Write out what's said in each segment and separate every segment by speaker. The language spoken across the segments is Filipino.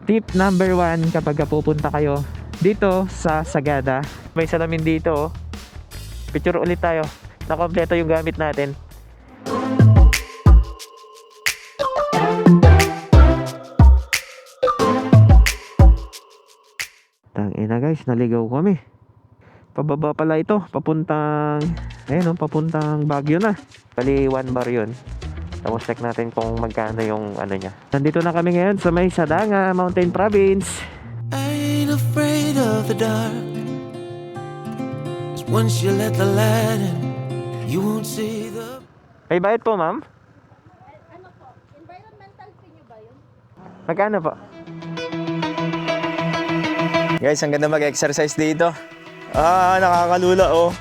Speaker 1: Tip number 1 kapag pupunta kayo dito sa Sagada, may salamin dito oh. Picture ulit tayo na kompleto yung gamit natin. Tangina guys, naligaw kami. Pababa pala ito, papuntang ayun, papuntang Baguio na. Bali 1 bar yun. Tapos check natin kung magkano yung ano niya. Nandito na kami ngayon sa may Sadanga Mountain Province.
Speaker 2: I ain't afraid of the dark, 'cause once you let the light in, you won't see the...
Speaker 1: May bayad po ma'am?
Speaker 3: Ano po? Environmental fee nyo ba yun?
Speaker 1: Magkano po?
Speaker 4: Guys, ang ganda mag-exercise dito. Nakakalula oh.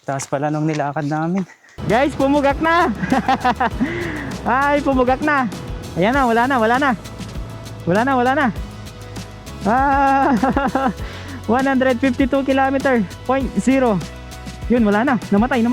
Speaker 5: Taas pala nung nilakad namin.
Speaker 1: Guys, pumugak na. Ay, pumugak na. Ayan na, wala na. Wala na. 152 kilometer, 0. Yun, wala na. Namatay.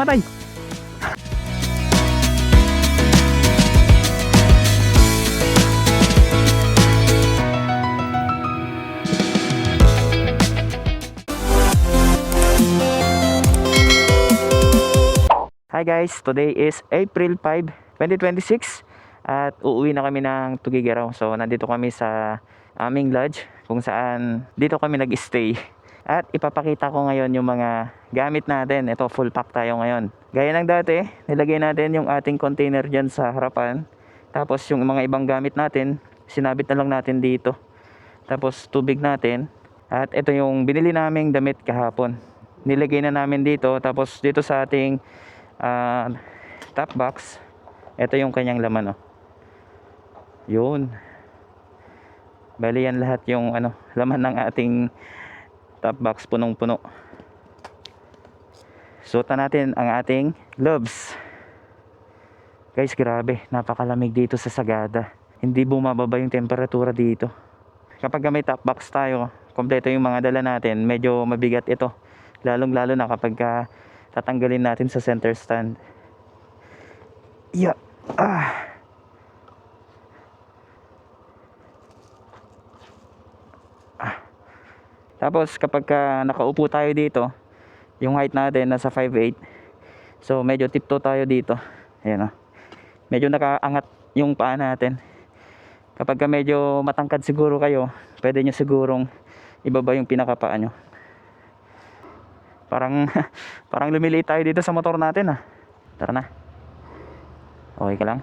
Speaker 1: Hi guys, today is April 5, 2026 at uuwi na kami ng Tugigaraw. So nandito kami sa aming lodge kung saan dito kami nag-stay. At ipapakita ko ngayon yung mga gamit natin. Ito, full pack tayo ngayon. Gaya ng dati, nilagay natin yung ating container dyan sa harapan. Tapos yung mga ibang gamit natin, sinabit na lang natin dito. Tapos tubig natin. At ito yung binili naming damit kahapon. Nilagay na namin dito. Tapos dito sa ating top box, ito yung kanyang laman oh. Yun, bali yan lahat yung laman ng ating top box, punong puno. Suotan natin ang ating gloves. Guys, grabe, napakalamig dito sa Sagada. Hindi bumababa yung temperatura dito. Kapag may top box tayo, kompleto yung mga dala natin, medyo mabigat ito, lalong lalo na kapag tatanggalin natin sa center stand. Tapos kapag nakaupo tayo dito, yung height natin nasa 5'8", so medyo tiptoe tayo dito. Ayan, medyo nakaangat yung paa natin. Kapag medyo matangkad siguro kayo, pwede nyo sigurong ibaba yung pinakapaa nyo. Parang lumiliit tayo dito sa motor natin ah. Tara na. Okay ka lang?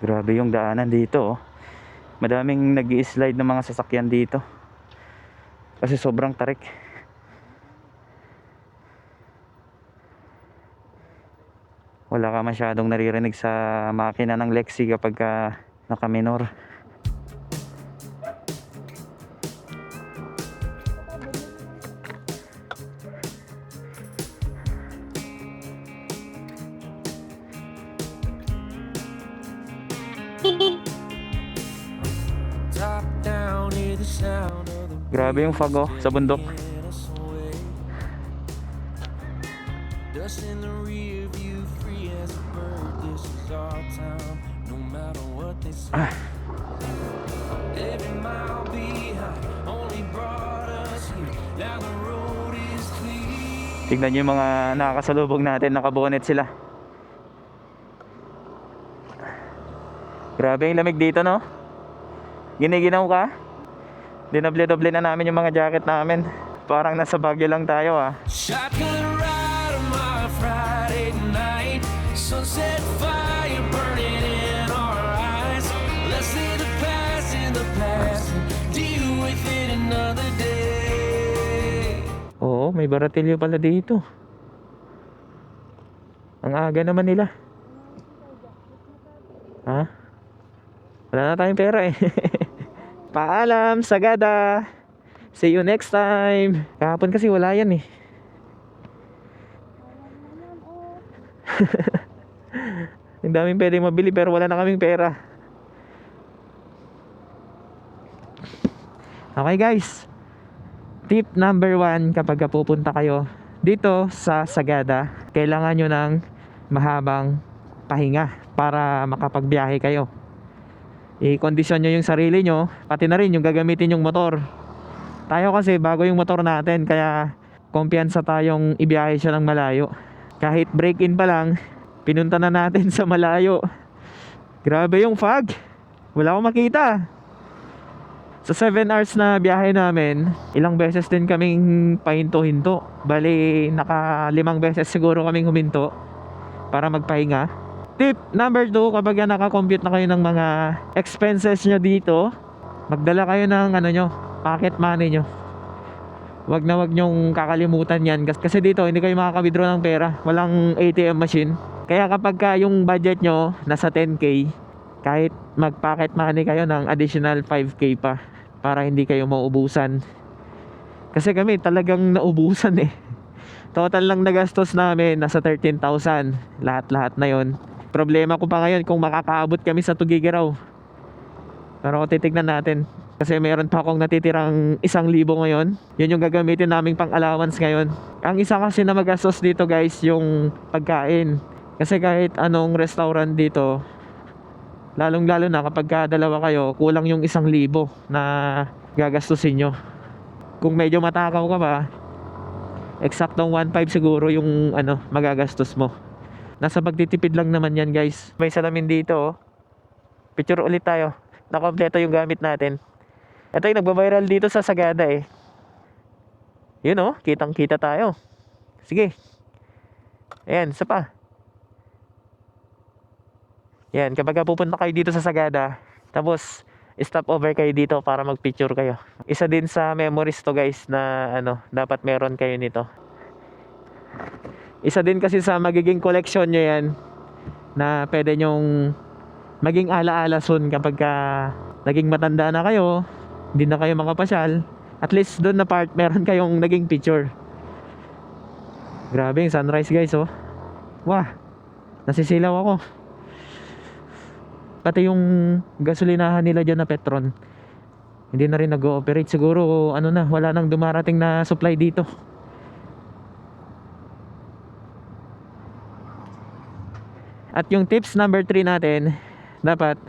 Speaker 1: Grabe yung daanan dito oh. Madaming nag-i-slide ng mga sasakyan dito. Kasi sobrang tarik. Wala ka masyadong naririnig sa makina ng Lexi kapag naka-minor. Grabe yung fog oh, sa bundok. Tignan nyo yung mga nakakasalubong natin, nakabonet sila. Grabe yung lamig dito no. Giniginaw ka. Dinoble-doble na namin yung mga jacket namin. Parang nasa Baguio lang tayo ah.
Speaker 2: Shotgun ride on my Friday night, sunset fire burning in our eyes. Let's see the past in the past, deal with it another day.
Speaker 1: may baratilyo pala dito. Ang aga naman nila. Ha? Wala na tayong pera eh. Paalam, Sagada. See you next time. Kahapon kasi wala yan eh. Ang daming pwedeng mabili pero wala na kaming pera. Okay guys. Tip number 1 kapag pupunta kayo dito sa Sagada, kailangan nyo ng mahabang pahinga para makapagbiyahe kayo. I-kondisyon nyo yung sarili nyo, pati na rin yung gagamitin yung motor. Tayo kasi bago yung motor natin, kaya kumpiyansa tayong ibiyahe siya ng malayo. Kahit break-in pa lang, pinunta na natin sa malayo. Grabe yung fog. Wala akong makita. Sa 7 hours na biyahe namin, ilang beses din kaming pahinto-hinto. Bali, naka 5 beses siguro kaming huminto para magpahinga. Tip number 2, kapag naka-compute na kayo ng mga expenses nyo dito, magdala kayo ng pocket money nyo. Wag na wag nyong kakalimutan yan. Kasi dito, hindi kayo makaka-withdraw ng pera. Walang ATM machine. Kaya kapag yung budget nyo nasa 10k, kahit mag-pocket money kayo ng additional 5k pa para hindi kayo mauubusan. Kasi kami talagang naubusan eh. Total lang nagastos namin nasa 13,000. Lahat-lahat na yon. Problema ko pa ngayon kung makakaabot kami sa Tugigaraw. Pero titignan natin. Kasi meron pa akong natitirang 1,000 ngayon. Yun yung gagamitin naming pang allowance ngayon. Ang isa kasi na magastos dito guys, yung pagkain. Kasi kahit anong restaurant dito, lalong lalo na kapag dalawa kayo, kulang yung 1,000 na gagastusin nyo. Kung medyo matakaw ka ba, eksaktong 1,500 siguro yung magagastos mo. Nasa pagtitipid lang naman yan guys. May salamin dito oh. Picture ulit tayo. Nakompleto yung gamit natin. Ito yung nagbabiral dito sa Sagada eh. Yun oh, kitang kita tayo. Sige. Ayan, isa pa. Yan, kapag pupunta kayo dito sa Sagada, tapos stop over kayo dito para magpicture kayo. Isa din sa memories to guys na dapat meron kayo nito. Isa din kasi sa magiging collection nyo yan na pwede nyong maging alaala soon kapag naging matanda na kayo, hindi na kayo makapasyal. At least doon na part meron kayong naging picture. Grabe yung sunrise guys oh. Wah, nasisilaw ako. Pati yung gasolinahan nila dyan na Petron, hindi na rin nag-ooperate. Siguro wala nang dumarating na supply dito. At yung tips number 3 natin, dapat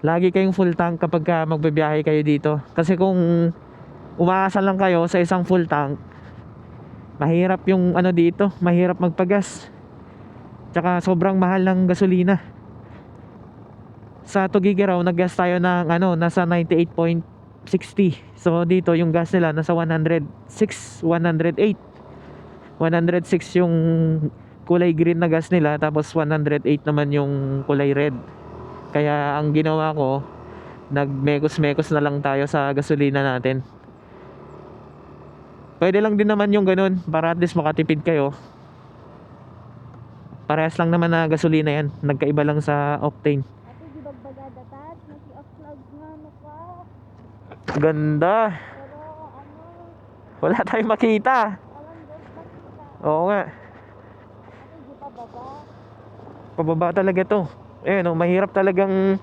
Speaker 1: lagi kayong full tank kapag magbibiyahe kayo dito. Kasi kung umaasa lang kayo sa isang full tank, mahirap yung dito, mahirap magpagas. Tsaka sobrang mahal ng gasolina. Sa Tugigaraw naggas tayo ng nasa 98.60. So dito yung gas nila nasa 106, 108. 106 yung kulay green na gas nila, tapos 108 naman yung kulay red. Kaya ang ginawa ko, nagmekos-mekos na lang tayo sa gasolina natin. Pwede lang din naman yung ganun para at least makatipid kayo. Parehas lang naman na gasolina yan, nagkaiba lang sa octane.
Speaker 3: Ate, di bagbagada tat, nag-upload nga ka.
Speaker 1: Ganda.
Speaker 3: Pero
Speaker 1: Wala tayong makita.
Speaker 3: alam doon makita.
Speaker 1: Oo nga,
Speaker 3: Ate, di pa baba.
Speaker 1: pababa talaga to. Mahirap talagang.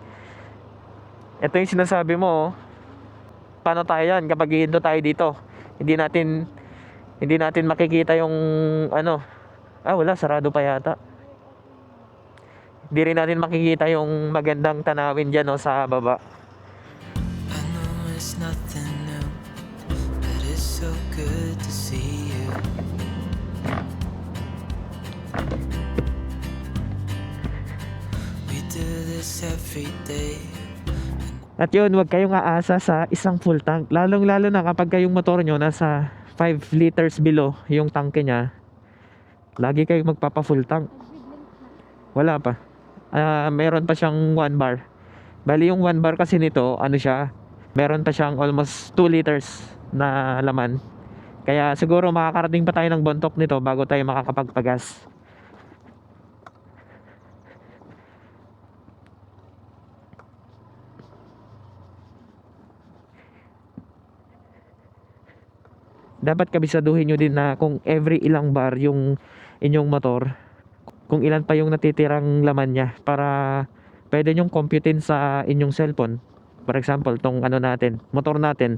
Speaker 1: Ito yung sinasabi mo oh. Paano tayo yan kapag iindo tayo dito? Hindi natin makikita yung wala, sarado pa yata. Hindi rin natin makikita yung magandang tanawin dyan sa baba.
Speaker 2: I know it's nothing new, but it's so good to see you. We do this every day.
Speaker 1: At yun, huwag kayong aasa sa isang full tank. Lalong lalo na kapag kayong motor nyo nasa 5 liters below yung tanke nya. Lagi kayong magpapa full tank. Wala pa. Meron pa siyang 1 bar. Bali yung 1 bar kasi nito, meron pa siyang almost 2 liters na laman. Kaya siguro makakarating pa tayo ng Bontoc nito bago tayo makakapagpagas. Dapat kabisaduhin nyo din na kung every ilang bar yung inyong motor, kung ilan pa yung natitirang laman niya, para pwede nyong computein sa inyong cellphone. For example, tong ano natin, motor natin.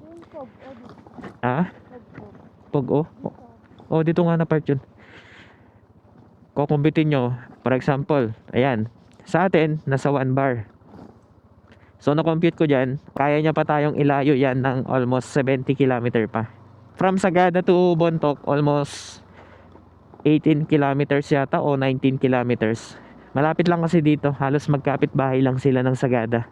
Speaker 1: Pog-o? Oh, dito nga na part yun. Kukumputin nyo, for example, ayan, sa atin, nasa 1 bar. So, na-compute ko dyan, kaya niya pa tayong ilayo yan ng almost 70 km pa. From Sagada to Bontoc, almost 18 kilometers yata o 19 kilometers. Malapit lang kasi dito, halos magkapit bahay lang sila ng Sagada.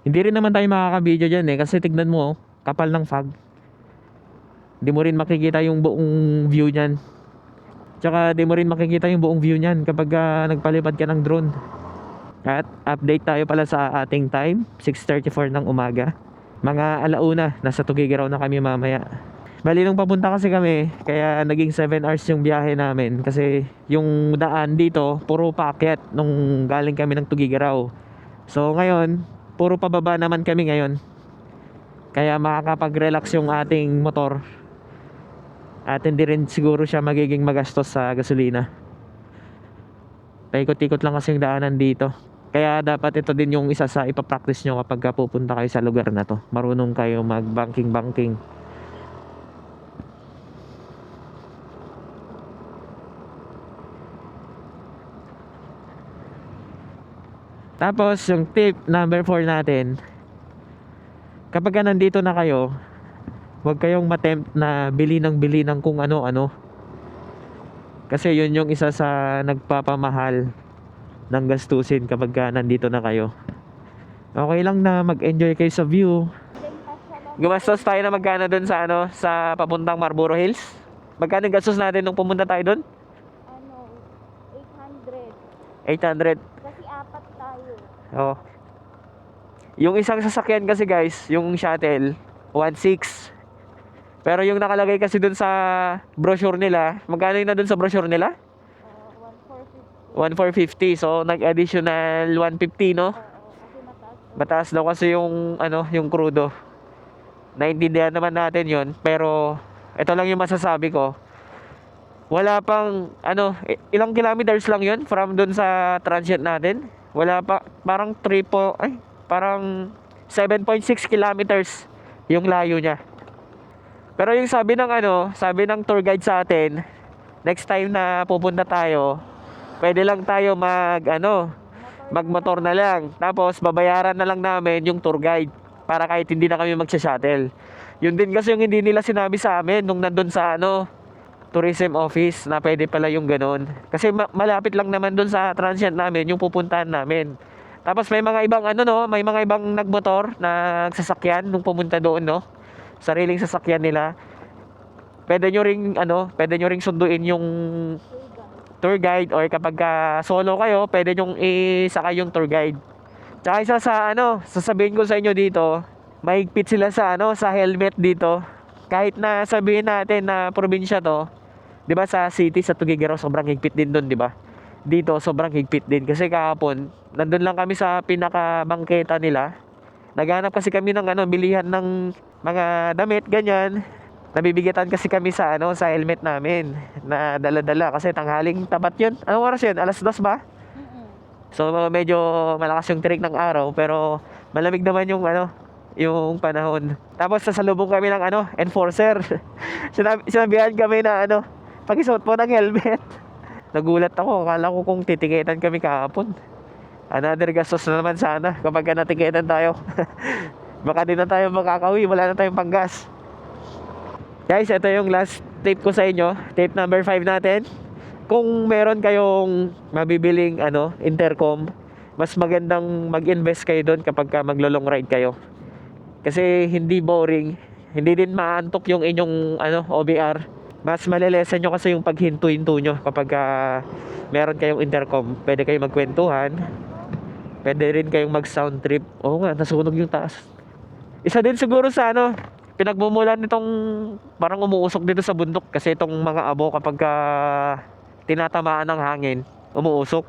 Speaker 1: Hindi rin naman tayo makaka-video dyan kasi tignan mo, kapal ng fog. Hindi mo rin makikita yung buong view niyan. Tsaka di mo rin makikita yung buong view niyan kapag nagpalipad ka ng drone. At update tayo pala sa ating time, 6:34 ng umaga. Mga alauna, nasa Tugigaraw na kami mamaya. Bali nung papunta kasi kami, kaya naging 7 hours yung biyahe namin. Kasi yung daan dito, puro paakyat nung galing kami ng Tugigaraw. So ngayon, puro pababa naman kami ngayon. Kaya makakapag-relax yung ating motor. At hindi rin siguro siya magiging magastos sa gasolina. Paikot-ikot lang kasi yung daanan dito. Kaya dapat ito din yung isa sa ipapractice nyo kapag pupunta kayo sa lugar na to. Marunong kayo mag-banking. Tapos yung tip number 4 natin, kapag nandito na kayo, huwag kayong matempt na bili ng kung ano-ano. Kasi yun yung isa sa nagpapamahal ng gastusin kapag nandito na kayo. Okay lang na mag-enjoy kayo sa view. Gumastos tayo na magkano dun sa sa papuntang Marlboro Hills? Magkano yung gastos natin nung pumunta tayo dun? 800.
Speaker 3: 800. Kasi 4 tayo.
Speaker 1: Oh. Yung isang sasakyan kasi guys, yung shuttle, 1.6. Pero yung nakalagay kasi dun sa brochure nila, magkano yun na dun sa brochure nila? 1,450. So nag-additional 150, no?
Speaker 3: Kasi
Speaker 1: Mataas daw kasi yung yung crudo. Naintindihan naman natin 'yon, pero ito lang yung masasabi ko. Wala pang ilang kilometers lang 'yon from dun sa transient natin. Wala pa, parang parang 7.6 kilometers yung layo niya. Pero yung sabi ng tour guide sa atin, next time na pupunta tayo, pwede lang tayo magmotor na lang. Tapos babayaran na lang namin yung tour guide para kahit hindi na kami magsha-shuttle. Yun din kasi yung hindi nila sinabi sa amin nung nandun sa tourism office na pwede pala yung ganun. Kasi malapit lang naman dun sa transient namin yung pupuntahan namin. Tapos may mga ibang may mga ibang nagmotor na sasakyan nung pumunta doon, no? Sariling sasakyan nila. Pwede nyo ring sunduin yung tour guide, or kapag solo kayo, pwede nyong isakay yung tour guide. Tsaka isa sasabihin ko sa inyo dito, mahigpit sila sa helmet dito. Kahit na sabihin natin na probinsya to, 'di ba, sa city, sa Tugigaraw sobrang higpit din doon, 'di ba? Dito sobrang higpit din kasi kahapon nandun lang kami sa pinaka-bangketa nila. Naghanap kasi kami ng bilihan ng mga damit ganyan. Nabibigatan kasi kami sa sa helmet namin na dala-dala kasi tanghaling tapat 'yun. Anong oras 'yun? 2:00 ba? So medyo malakas yung tirik ng araw, pero malamig naman yung yung panahon. Tapos sasalubong kami ng enforcer. Sinabihan kami na pag-isuot po ng helmet. Nagulat ako, akala ko kung titiketan kami kahapon. Another gastos na naman sana kapag natiketan tayo. Baka di na tayo makakauwi, wala na tayong panggas. Guys, ito yung last tip ko sa inyo. Tip number 5 natin. Kung meron kayong mabibiling intercom, mas magandang mag-invest kayo doon kapag maglo-long ride kayo. Kasi hindi boring, hindi din maantok yung inyong OBR. Mas malilesen nyo kasi yung paghinto-hinto nyo kapag meron kayong intercom. Pwede kayong magkwentuhan, pwede rin kayong mag-sound trip. Oo nga, nasunog yung taas. Isa din siguro sa pinagmumulan nitong parang umuusok dito sa bundok kasi itong mga abo kapag tinatamaan ng hangin, umuusok.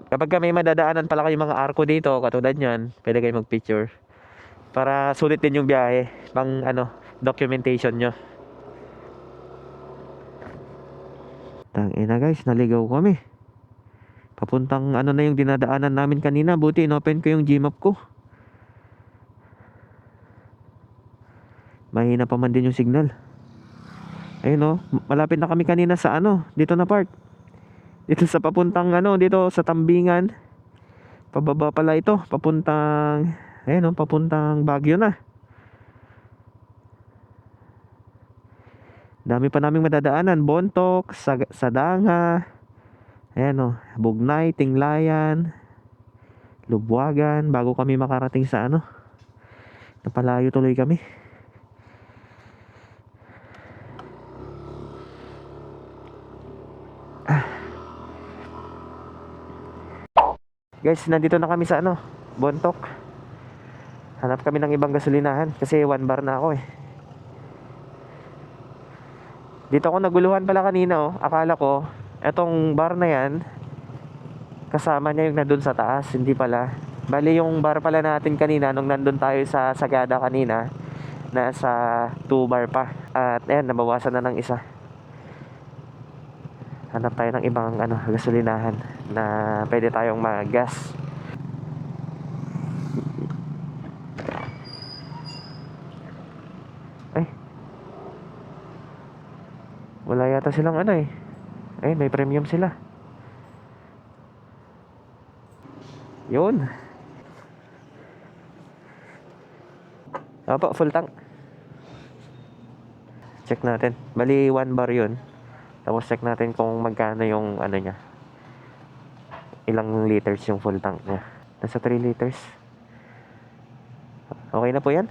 Speaker 1: Kapag may madadaanan pala kayong mga arko dito, katulad nyan, pwede kayo mag-picture. Para sulit din yung biyahe, pang documentation nyo. Tangina guys, naligaw kami. Papuntang na yung dinadaanan namin kanina, buti inopen ko yung Gmap ko. Mahina pa man din yung signal. Ayun malapit na kami kanina sa dito na part. Dito sa papuntang dito sa Tambingan. Pababa pala ito, papuntang papuntang Baguio na. Dami pa naming madadaanan, Bontok, Sadanga. Ayan Bugnay, Tinglayan, Lubwagan, bago kami makarating sa napalayo tuloy kami. Guys, nandito na kami sa Bontok. Hanap kami ng ibang gasolinahan kasi 1 bar na ako Dito ako naguluhan pala kanina Akala ko etong bar na yan kasama niya yung nandun sa taas. Hindi pala. Bali yung bar pala natin kanina nung nandun tayo sa Sagada kanina, nasa 2 bar pa. At ayan, nabawasan na ng isa. Hanap tayo ng ibang gasolinahan na pwede tayong mag-gas. Ay, wala yata silang ay, may premium sila. Yun. Opo, full tank. Check natin. Bali 1 bar yun. Tapos check natin kung magkano yung niya. Ilang liters yung full tank niya. Nasa 3 liters. Okay na po yan.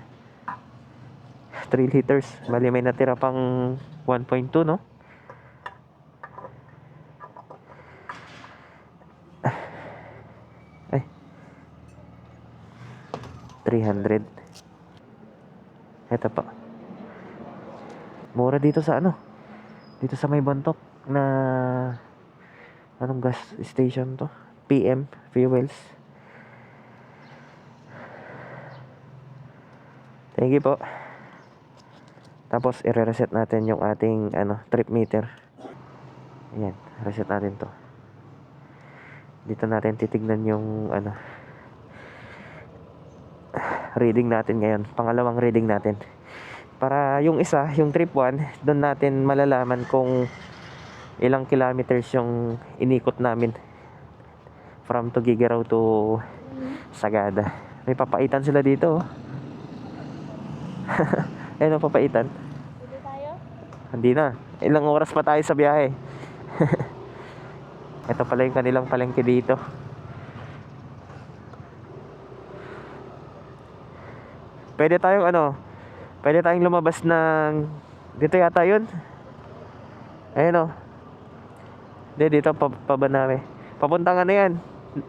Speaker 1: 3 liters. Bali may natira pang 1.2 no? Ay. 300. Ito pa. Mura dito sa dito sa may Bontok na anong gas station to? PM Fuels. Thank you po. Tapos i-reset natin yung ating trip meter. Ayan, reset natin to. Dito natin titignan yung reading natin ngayon. Pangalawang reading natin. Para yung isa, yung trip 1, doon natin malalaman kung ilang kilometers yung inikot namin from Tugigaraw to Sagada. May papaitan sila dito. Ayun papaitan.
Speaker 3: Pwede tayo?
Speaker 1: Hindi na. Ilang oras pa tayo sa biyahe. Ito pala yung kanilang palengke dito. Pwede tayong lumabas ng dito yata yun. Ayun dito pabanami. Papuntang yan,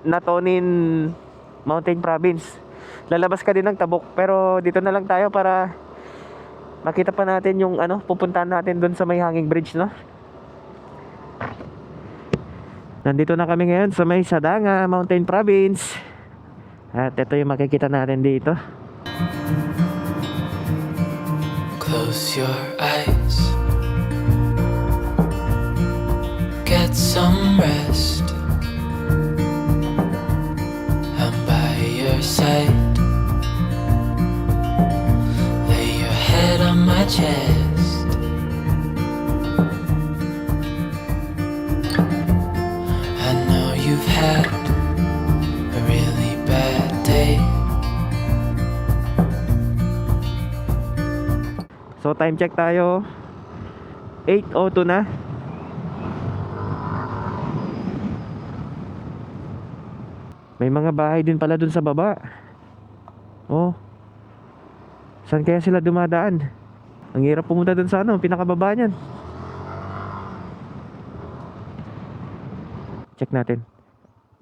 Speaker 1: Natonin Mountain Province. Lalabas ka din ng Tabuk, pero dito na lang tayo para makita pa natin yung pupuntahan natin doon sa may hanging bridge Nandito na kami ngayon sa may Sadanga Mountain Province. At ito yung makikita natin dito.
Speaker 2: Close your eyes, get some rest. I'm by your side. Lay your head on my chest. I know you've had a really bad day.
Speaker 1: So time check tayo. 8:02 na. May mga bahay din pala dun sa baba. Oh. Saan kaya sila dumadaan? Ang hirap pumunta dun sa pinakababa niyan. Check natin.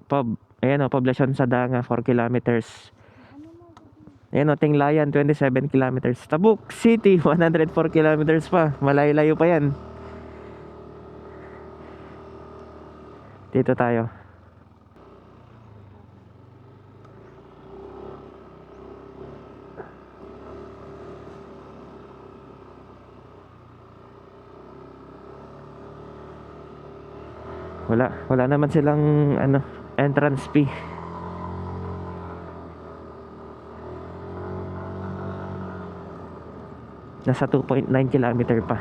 Speaker 1: Poblacion Sadanga 4 kilometers. Ayan o, Tinglayan, 27 kilometers. Tabuk City, 104 kilometers pa. Malayo-layo pa yan. Dito tayo. Wala naman silang ano, entrance fee. Nasa 2.9 kilometer pa.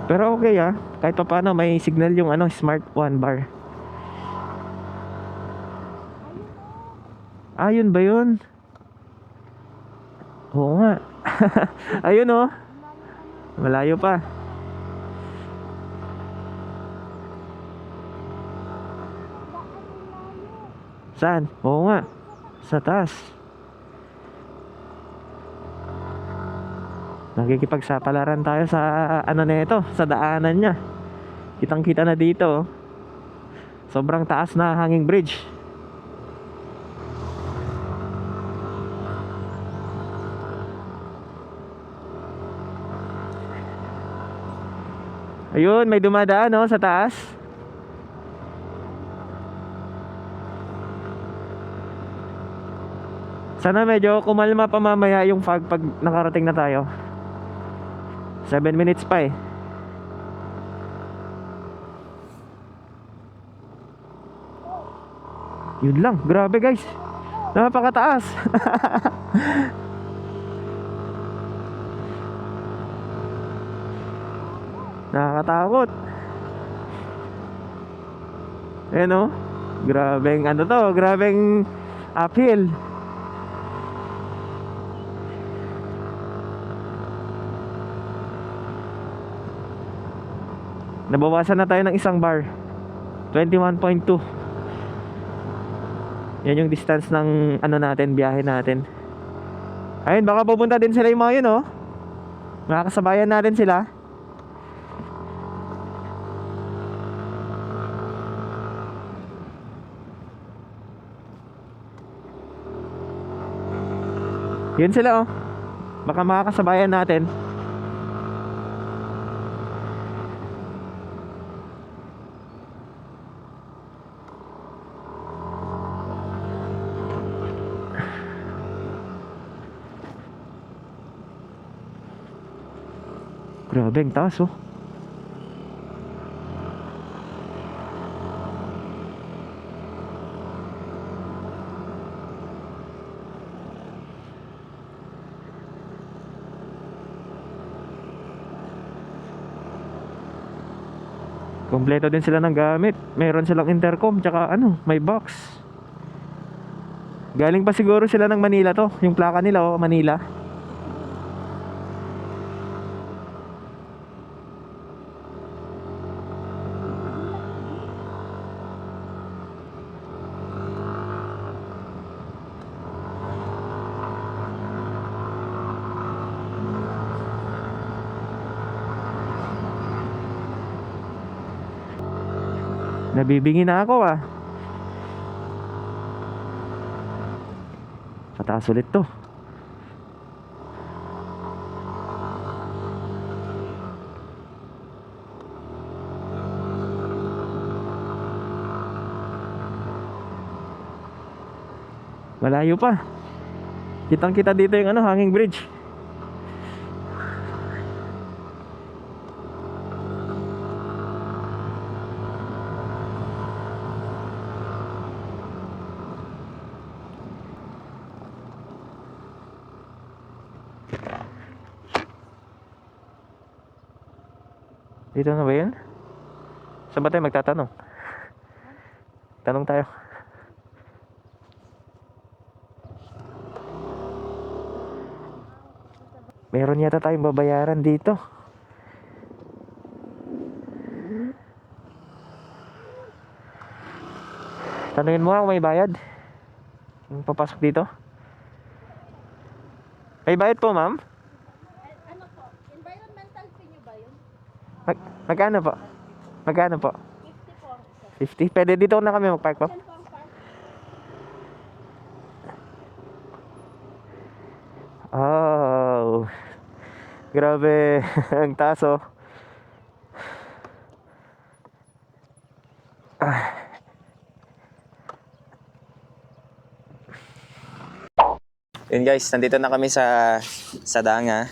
Speaker 1: Pero okay kahit pa paano may signal yung ano, Smart 1 bar. Ayun ba yun? Oo nga. Ayun oh. Malayo pa. Saan? Oo nga. Sa taas. Nakikipagsapalaran tayo sa ano na ito, sa daanan niya. Kitang-kita na dito. Sobrang taas na hanging bridge. Ayun, may dumadaan sa taas. Sana medyo kumalma pa mamaya yung fog pag nakarating na tayo. 7 minutes pa eh. Yun lang, grabe guys. Napakataas. Nakakatakot. Ayan o. Grabeng ano to, grabeng uphill. Nabawasan na tayo ng isang bar. 21.2. Yan yung distance ng ano natin, biyahe natin. Ayun, baka pupunta din sila yung mga yun makakasabayan natin sila. Yun sila baka makakasabayan natin. Grabe ang taas Kompleto din sila ng gamit. Meron silang intercom tsaka may box. Galing pa siguro sila ng Manila to. Yung plaka nila Manila. Nabibingi na ako Pataas ulit to. Malayo pa. Kitang-kita dito yung hanging bridge. Dito na ba yun? Saan ba tayo magtatanong? Tanong tayo. Meron yata tayong babayaran dito. Tanungin mo kung may bayad. Kung papasok dito. May bayad po, ma'am?
Speaker 3: Ano po? Environmental fee nyo ba yun?
Speaker 1: Magkano po? Magkano po?
Speaker 3: 54.
Speaker 1: 50. Pwede dito na kami mag-park po.
Speaker 3: Yan po ang park.
Speaker 1: Oh. Grabe. Ang taas oh.
Speaker 4: Yun guys, nandito na kami sa Danga.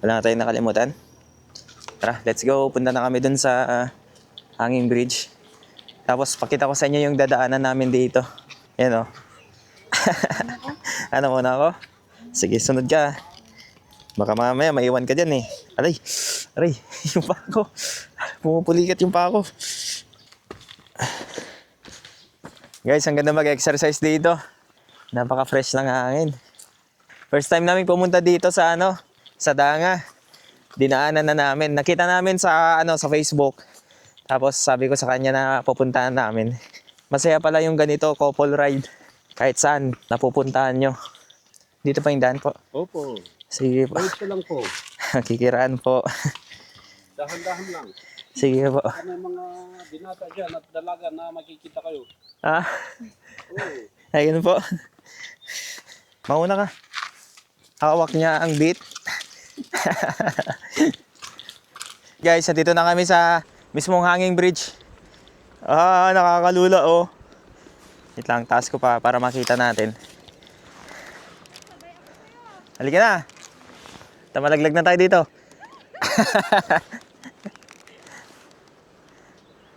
Speaker 4: Wala na tayong nakalimutan. Tara, let's go. Punta na kami dun sa Hanging Bridge. Tapos pakita ko sa inyo yung dadaanan namin dito. Yan o. Ano muna ako? Sige, sunod ka. Baka mamaya maiwan ka dyan eh. Aray, aray, yung pa ako. Pumupulikat yung pa ako. Guys, ang ganda mag-exercise dito. Napaka-fresh ng hangin. First time namin pumunta dito sa sa Danga. Dinaanan na namin. Nakita namin sa sa Facebook. Tapos sabi ko sa kanya na pupuntahan namin. Masaya pala yung ganito, couple ride. Kahit saan napupuntahan nyo. Dito pa yung daan po.
Speaker 6: Opo,
Speaker 4: Sige po.
Speaker 6: ito lang po.
Speaker 4: Kikiraan po.
Speaker 6: Dahan-dahan lang.
Speaker 4: Sige po.
Speaker 6: May mga binata dyan at dalaga na makikita kayo.
Speaker 4: Ah,
Speaker 6: Oo.
Speaker 4: ayun po. Mauna ka. Hawak niya ang beat. Guys, dito na kami sa mismong Hanging Bridge. Ah, nakakalula oh. Wait lang, taas ko pa para makita natin. Halika na. Tamalaglag na tayo dito.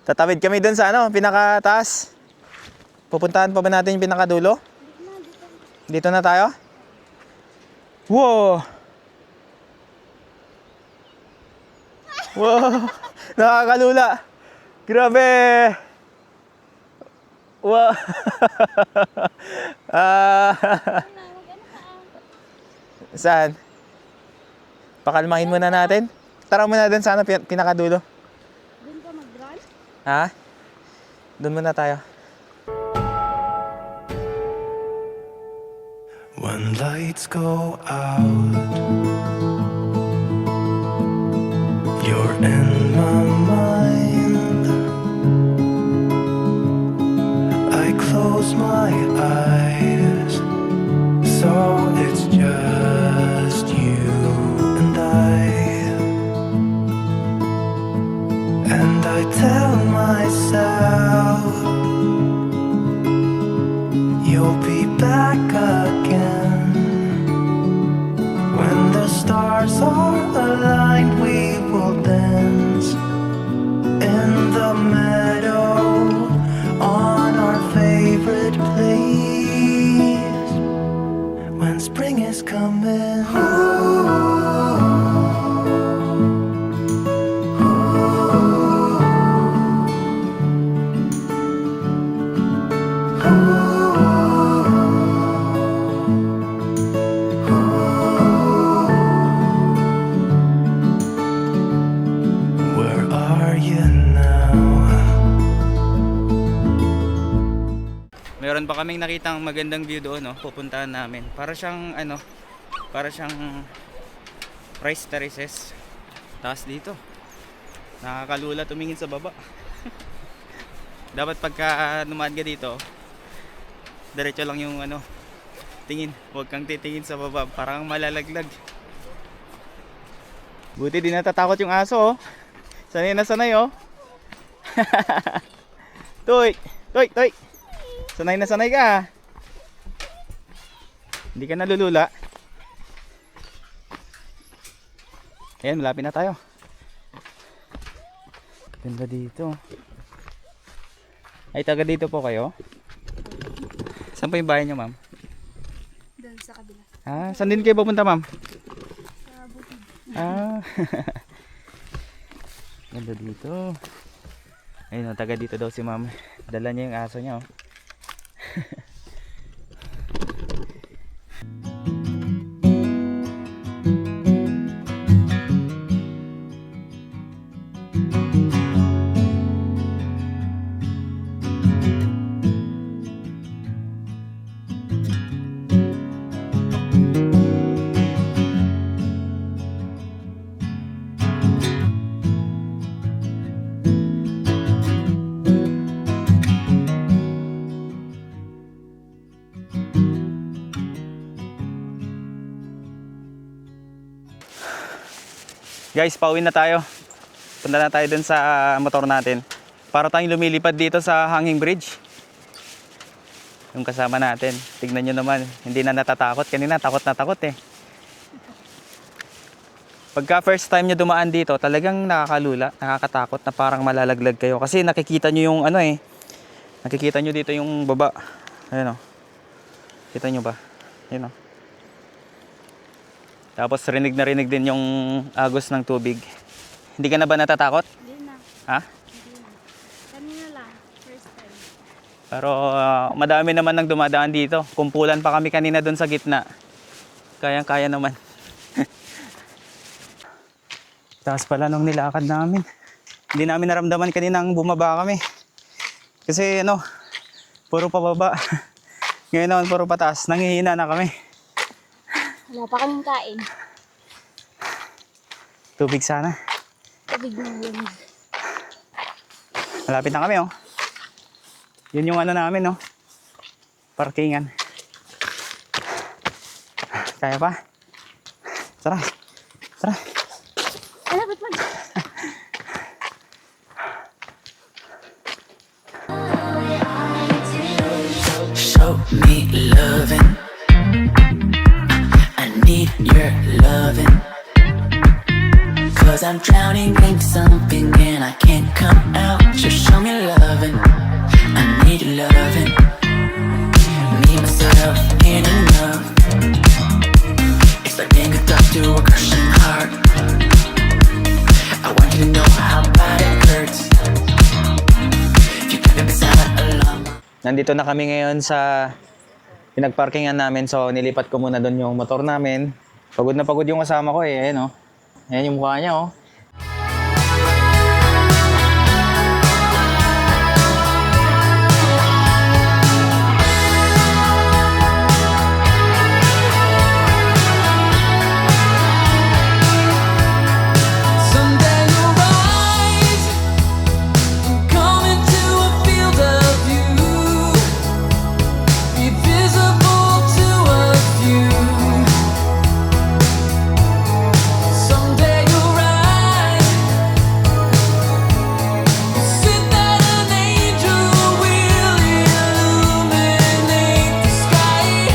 Speaker 4: Tatawid kami dun sa pinakataas. Pupuntahan pa ba natin yung pinakadulo? Dito na tayo? Wow! Wow! Nakakalula! Grabe! Wow! Saan? Pakalmahin muna natin. Tara muna dun sa pinakadulo.
Speaker 3: Doon ka mag-run?
Speaker 4: Ha? Doon muna tayo.
Speaker 2: When lights go out, you're in my mind. I close my eyes, so it's just you and I tell myself you'll be back again. When the stars are aligned, we will dance in the meadow on our favorite place. When spring is coming. Where are you now?
Speaker 5: Meron pa kaming nakitang magandang view doon, no? Pupuntahan namin. Para siyang para siyang rice terraces. Taas dito. Nakakalula tumingin sa baba. Dapat pagka numaan ka dito, diretso lang yung tingin. Huwag kang titingin sa baba, parang malalaglag. Buti di natatakot yung aso, oh. Sanay na sanay, oh. Toy, toy, toy. Sanay na sanay ka, ah. Hindi ka nalulula. Ayan, malapit na tayo. Ganda dito. Ay, taga dito po kayo? Saan po yung bahay nyo, ma'am?
Speaker 3: Doon sa kabila.
Speaker 5: Ah, saan din kayo pupunta, ma'am?
Speaker 3: Sa bukid.
Speaker 5: Ah. Ganda dito. Ayun, taga dito daw si ma'am. Dala niya yung aso niya, oh. Guys, pauwi na tayo. Punta na tayo dun sa motor natin. Para tayong lumilipad dito sa hanging bridge. Yung kasama natin. Tignan nyo naman, hindi na natatakot. Kanina takot na takot eh. Pagka first time nyo dumaan dito, talagang nakakalula, nakakatakot na parang malalaglag kayo. Kasi nakikita nyo yung ano eh. Nakikita nyo dito yung baba. Ayan o. Kita nyo ba? Ayan o. Tapos rinig na rinig din yung agos ng tubig. Hindi ka na ba natatakot?
Speaker 3: Hindi na.
Speaker 5: Ha?
Speaker 3: Hindi na. Kanina lang. First time.
Speaker 5: Pero madami naman nang dumadaan dito. Kumpulan pa kami kanina doon sa gitna. Kayang-kaya naman. Taas pala nung nilakad namin. Hindi namin naramdaman kaninang bumaba kami. Kasi ano, puro pababa. Ngayon naman puro pataas. Nanghihina na kami.
Speaker 3: Wala pa kaming kain.
Speaker 5: Tubig sana.
Speaker 3: Tubig na yun.
Speaker 5: Malapit na kami oh. Yun yung ano namin oh. Parkingan. Kaya pa? Tara. Tara.
Speaker 3: Ano, ba't mag...
Speaker 2: Show me loving. I need your loving. Cause I'm drowning in something and I can't come out. Just show me loving. I need your loving. Me, myself, and enough. It's like being hooked up to a crushing heart. I want you to know how bad it hurts. You could have been silent along.
Speaker 4: Nandito na kami ngayon sa pinagparkingan namin. So, nilipat ko muna doon yung motor namin. Pagod na pagod yung kasama ko eh. Ayan, oh. Ayan yung mukha niya, oh.
Speaker 2: Someday you'll rise and come into a field of view, be visible to a few. Someday you'll rise, sit that an angel will illuminate the sky.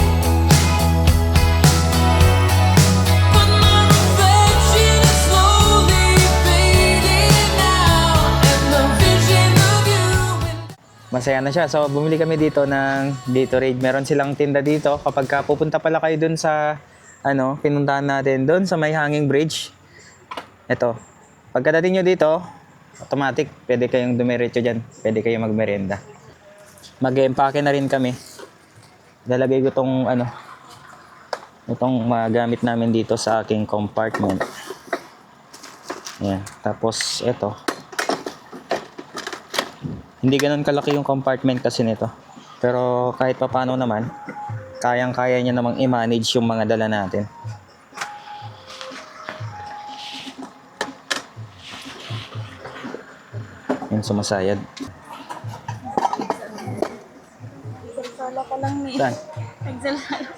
Speaker 2: But my reflection is slowly fading out, and the vision of you.
Speaker 4: Masaya na siya. So, bumili kami dito ng Gatorade. Meron silang tinda dito. Kapag ka pupunta pala kayo dun sa, ano, pinuntahan natin dun sa may hanging bridge. Ito. Pagkadating nyo dito, automatic, pwede kayong dumiretso dyan. Pwede kayong magmerienda. Mag-empake na rin kami. Lalagay ko tong, ano, itong magamit namin dito sa aking compartment. Ayan. Tapos, ito. Hindi ganun kalaki yung compartment kasi nito. Pero kahit pa paano naman, kayang-kaya niya namang i-manage yung mga dala natin. Yung sumasayad.
Speaker 3: Sala ka lang ni.
Speaker 4: Saan?
Speaker 3: Nagsalsala.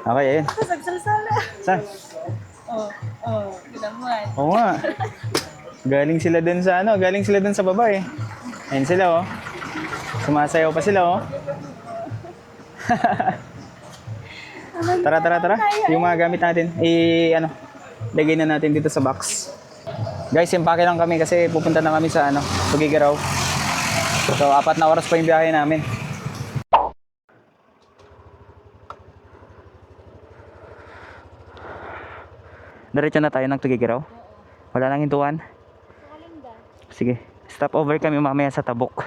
Speaker 4: Okay, ayun.
Speaker 3: Nagsalsala.
Speaker 4: Saan?
Speaker 3: Ginamuan.
Speaker 4: Oo nga. Galing sila dun sa ano, galing sila dun sa baba eh. Ayun sila oh. Sumasayaw pa sila oh. Tara, tara, tara. Yung mga gamit natin, ano, lagay na natin dito sa box. Guys, impake lang kami kasi pupunta na kami sa ano, Tugigaraw. So, 4 na oras pa yung biyahe namin.
Speaker 1: Diretso na tayo ng Tugigaraw. Wala nang hintuan.
Speaker 3: Kalinga.
Speaker 1: Sige, stop over kami mamaya sa Tabok.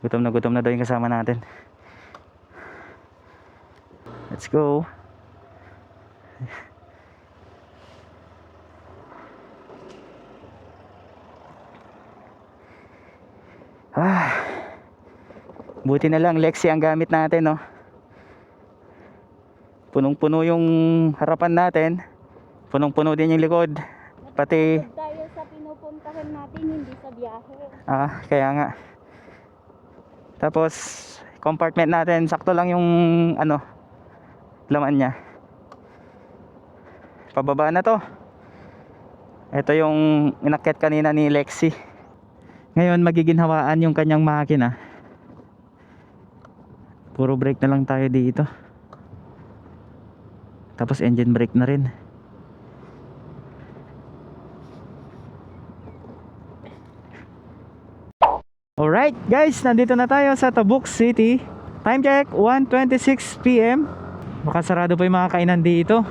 Speaker 1: Gutom na daw yung kasama natin. Let's go. Buti na lang Lexi ang gamit natin, no. Punong-puno yung harapan natin. Punong-puno din yung likod. Pati
Speaker 3: Tayo sa pinupuntahan natin, hindi sa biyahe.
Speaker 1: kaya nga. Tapos compartment natin sakto lang yung ano laman niya. Pababa na to. Ito yung inakyat kanina ni Lexi. Ngayon magiginhawaan yung kanyang makina. Puro brake na lang tayo dito. Tapos engine brake na rin. Alright guys, nandito na tayo sa Tabuk City. Time check, 1:26 PM. Baka sarado pa yung mga kainan dito.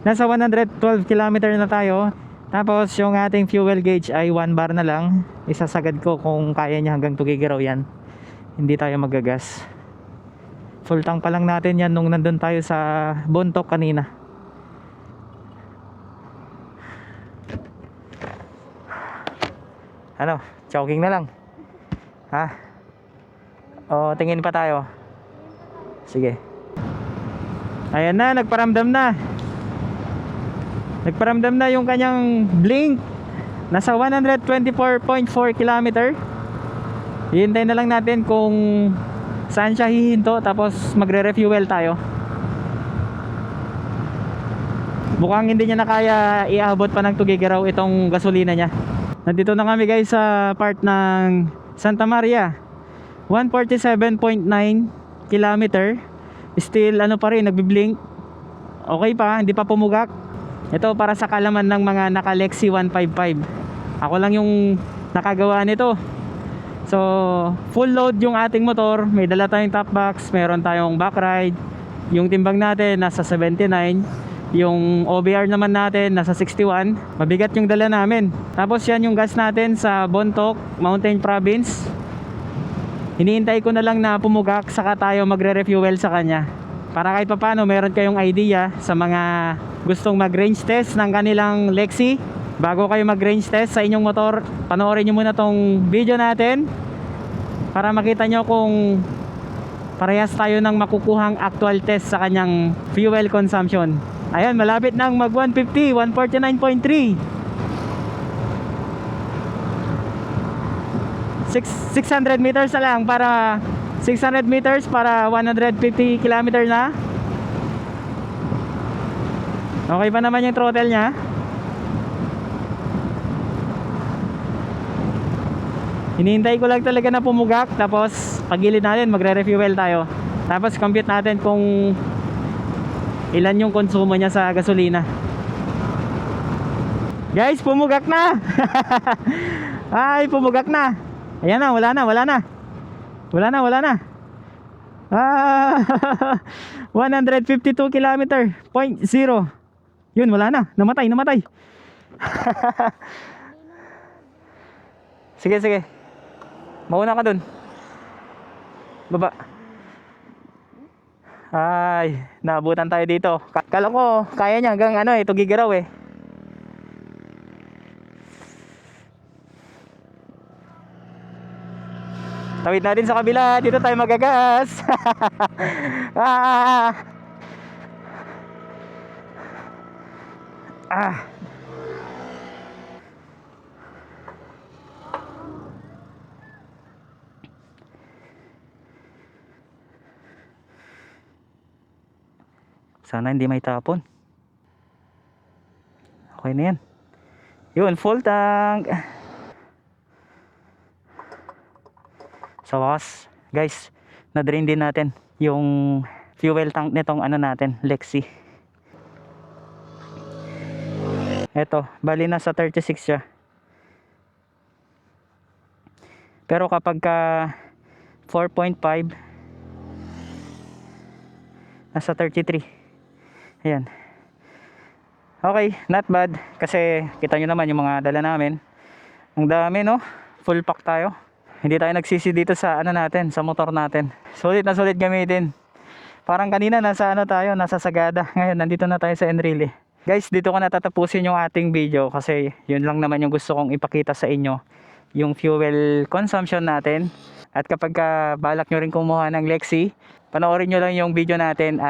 Speaker 1: Nasa 112 kilometer na tayo. Tapos yung ating fuel gauge ay 1 bar na lang. Isasagad ko kung kaya niya hanggang Tuguegarao yan. Hindi tayo magagas. Full tank pa lang natin yan nung nandun tayo sa Bontoc kanina. Ano? Choking na lang? Ha? O tingin pa tayo? Sige. Ayan na, nagparamdam na. Nagparamdam na yung kanyang blink. Nasa 124.4 km. Hihintay na lang natin kung saan siya hihinto. Tapos magre-refuel tayo. Mukhang hindi niya na kaya iabot pa ng Tuguegarao itong gasolina niya. Nandito na kami guys sa part ng Santa Maria. 147.9 km. Still ano pa rin, nagbi-blink. Okay pa, hindi pa pumugak. Ito para sa kalaman ng mga naka-Lexi 155. Ako lang yung nakagawa nito. So, full load yung ating motor. May dala tayong top box, meron tayong back ride. Yung timbang natin nasa 79. Yung OBR naman natin nasa 61. Mabigat yung dala namin. Tapos yan yung gas natin sa Bontoc, Mountain Province. Hinihintay ko na lang na pumugak, saka tayo magre-refuel sa kanya. Para kahit papano meron kayong idea sa mga gustong mag-range test ng kanilang Lexi. Bago kayo mag-range test sa inyong motor, panoorin nyo muna tong video natin para makita nyo kung parehas tayo ng makukuhang actual test sa kanyang fuel consumption. Ayan, malapit nang mag 150, 149.3. 600 meters na lang para 600 meters para 150 kilometer na. Okay pa naman yung throttle nya. Hinihintay ko lang talaga na pumugak. Tapos pagilid natin magre-refuel tayo. Tapos compute natin kung ilan yung konsumo niya sa gasolina. Guys, pumugak na. Ay, pumugak na. Ayan na, wala na. Wala na. 152 kilometer, 0.0. Yun, wala na. Namatay. Sige. Mauna ka dun. Baba. Ay, naabutan tayo dito. Kala ko, kaya niya hanggang Tuguegarao eh. Tawid natin sa kabila. Dito tayo magagas. Sana hindi may tapon. Okay na yan. Yun, full tank. Sa wakas, guys, na-drain din natin yung fuel tank nitong natin, Lexi. Eto, bali na sa 36 siya. Pero kapag ka 4.5, nasa 33. Ayan. Okay, not bad. Kasi kita nyo naman yung mga dala namin. Ang dami, no? Full pack tayo. Hindi tayo nagsisi dito sa natin, sa motor natin. Sulit na sulit gamitin. Parang kanina nasa nasa Sagada. Ngayon nandito na tayo sa Enrile. Guys, dito ko natatapusin yung ating video kasi yun lang naman yung gusto kong ipakita sa inyo, yung fuel consumption natin. At kapag balak nyo rin kumuha ng Lexi, panoorin nyo lang yung video natin.